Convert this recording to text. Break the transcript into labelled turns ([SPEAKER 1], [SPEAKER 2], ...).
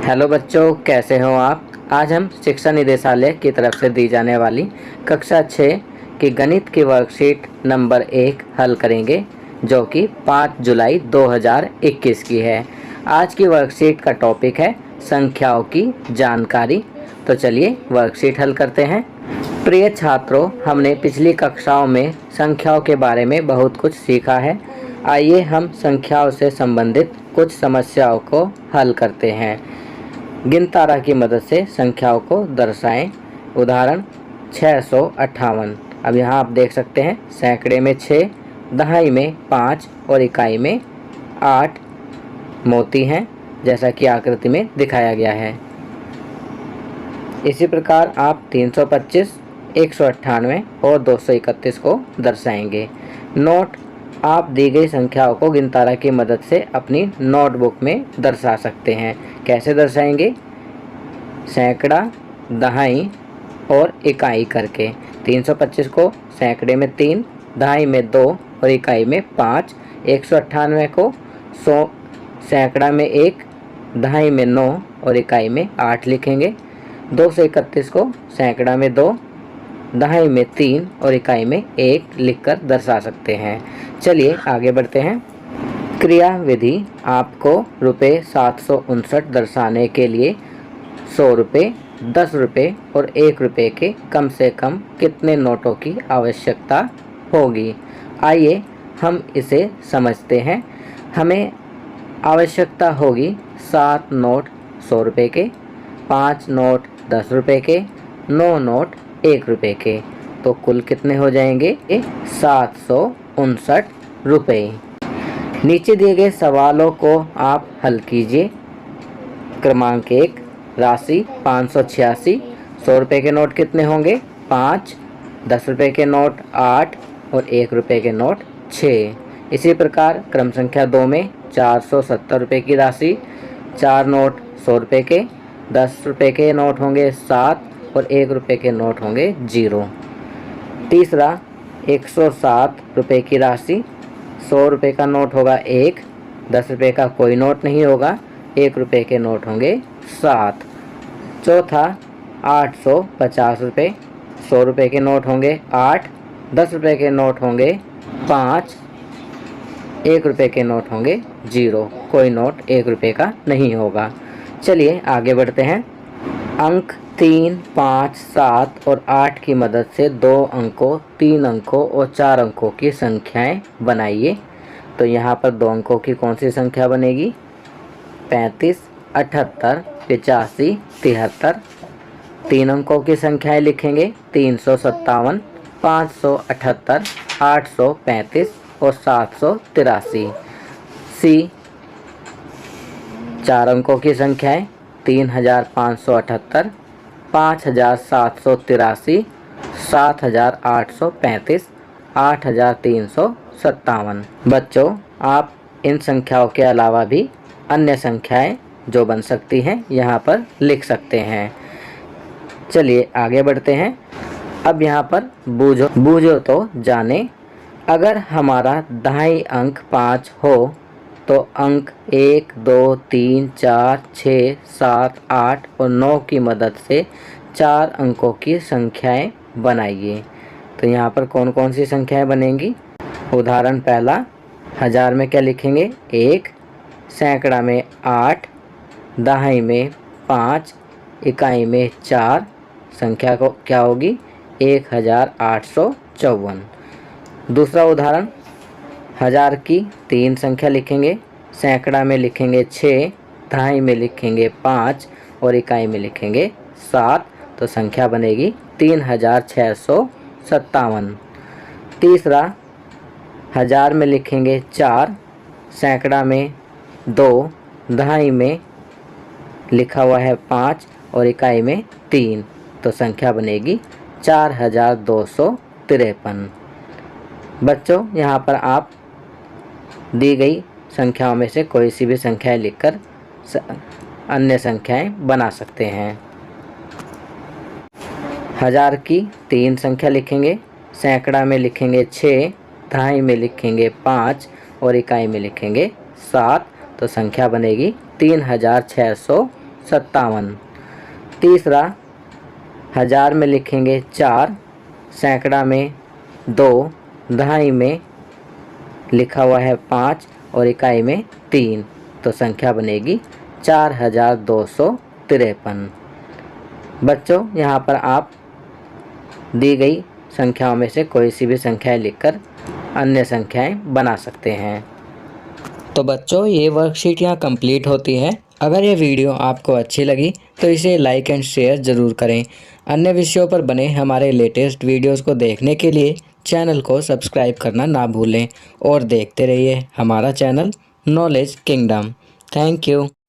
[SPEAKER 1] Hello बच्चों, कैसे हो आप। आज हम शिक्षा निदेशालय की तरफ से दी जाने वाली कक्षा 6 की गणित की वर्कशीट नंबर 1 हल करेंगे, जो कि 5 जुलाई 2021 की है। आज की वर्कशीट का टॉपिक है संख्याओं की जानकारी। तो चलिए वर्कशीट हल करते हैं। प्रिय छात्रों, हमने पिछली कक्षाओं में संख्याओं के बारे में बहुत कुछ सीखा है। आइए हम संख्याओं से संबंधित कुछ समस्याओं को हल करते हैं। गिनतारा की मदद से संख्याओं को दर्शाएं। उदाहरण 658। अब यहाँ आप देख सकते हैं सैकड़े में 6, दहाई में 5 और इकाई में 8 मोती हैं, जैसा कि आकृति में दिखाया गया है। इसी प्रकार आप 325, 198 और 231 को दर्शाएंगे। नोट: आप दी गई संख्याओं को गिनतारा की मदद से अपनी नोटबुक में दर्शा सकते हैं। कैसे दर्शाएंगे? सैकड़ा, दहाई और इकाई करके। 325 को सैकड़े में 3, दहाई में 2 और इकाई में 5। 198 को 100 सैकड़ा में 1, दहाई में 9 और इकाई में 8 लिखेंगे। 231 को सैकड़ा में 2, दहाई में 3 और इकाई में 1 लिखकर दर्शा सकते हैं। चलिए आगे बढ़ते हैं। क्रिया विधि: आपको रुपये 759 दर्शाने के लिए 100 रुपये, 10 रुपये और 1 रुपये के कम से कम कितने नोटों की आवश्यकता होगी? आइए हम इसे समझते हैं। हमें आवश्यकता होगी 7 नोट 100 रुपये के, 5 नोट 10 रुपये के, 9 नोट 1 रुपये के। तो कुल कितने हो जाएंगे? 759 रुपये। नीचे दिए गए सवालों को आप हल कीजिए। क्रमांक 1, राशि 586। 100 रुपये के नोट कितने होंगे? 5, 10 रुपये के नोट 8 और 1 रुपये के नोट 6। इसी प्रकार क्रम संख्या 2 में 470 रुपये की राशि, 4 नोट 100 रुपये के, 10 रुपये के नोट होंगे 7 और 1 रुपये के नोट होंगे 0। तीसरा, 107 रुपये की राशि, 100 रुपये का नोट होगा 1, 10 रुपये का कोई नोट नहीं होगा, 1 रुपये के नोट होंगे 7। चौथा, 850 रुपये। 100 रुपये के नोट होंगे 8, 10 रुपये के नोट होंगे 5, 1 रुपये के नोट होंगे 0, कोई नोट 1 रुपये का नहीं होगा। चलिए आगे बढ़ते हैं। अंक 3, 5, 7 और 8 की मदद से 2 अंकों, 3 अंकों और 4 अंकों की संख्याएं बनाइए। तो यहाँ पर 2 अंकों की कौन सी संख्या बनेगी? 35, 78, 85, 73। 3 अंकों की संख्याएं लिखेंगे 357, 578, 835 और 783। सी 4 अंकों की संख्याएं 3578, 5783, 7835, 8357। बच्चों, आप इन संख्याओं के अलावा भी अन्य संख्याएं जो बन सकती हैं यहाँ पर लिख सकते हैं। चलिए आगे बढ़ते हैं। अब यहाँ पर बूझो तो जाने। अगर हमारा दहाई अंक 5 हो तो अंक 1, 2, 3, 4, 6, 7, 8 और 9 की मदद से 4 अंकों की संख्याएं बनाइए। तो यहाँ पर कौन कौन सी संख्याएं बनेंगी? उदाहरण पहला, हज़ार में क्या लिखेंगे? 1, सैकड़ा में 8, दहाई में 5, इकाई में 4। संख्या को क्या होगी? 1854। दूसरा उदाहरण, हज़ार की 3 संख्या लिखेंगे। सैकड़ा में लिखेंगे 6, दहाई में लिखेंगे 5 और इकाई में लिखेंगे 7। तो संख्या बनेगी 3657। तीसरा, हज़ार में लिखेंगे 4, सैकड़ा में 2, दहाई में लिखा हुआ है 5 और इकाई में 3। तो संख्या बनेगी 4253। बच्चों, यहाँ पर आप दी गई संख्याओं में से कोई सी भी संख्याएं लिखकर अन्य संख्याएं बना सकते हैं। हज़ार की 3 संख्या लिखेंगे। सैकड़ा में लिखेंगे 6, दहाई में लिखेंगे 5 और इकाई में लिखेंगे 7। तो संख्या बनेगी 3657। 57। तीसरा, हज़ार में लिखेंगे 4, सैकड़ा में 2, दहाई में लिखा हुआ है 5 और इकाई में 3, तो संख्या बनेगी 4253। बच्चों, यहाँ पर आप दी गई संख्याओं में से कोई सी भी संख्याएं लिखकर अन्य संख्याएं बना सकते हैं। तो बच्चों, ये वर्कशीट यहाँ कंप्लीट होती है। अगर ये वीडियो आपको अच्छी लगी तो इसे लाइक एंड शेयर ज़रूर करें। अन्य विषयों पर बने हमारे लेटेस्ट वीडियोस को देखने के लिए चैनल को सब्सक्राइब करना ना भूलें और देखते रहिए हमारा channel knowledge kingdom. Thank you.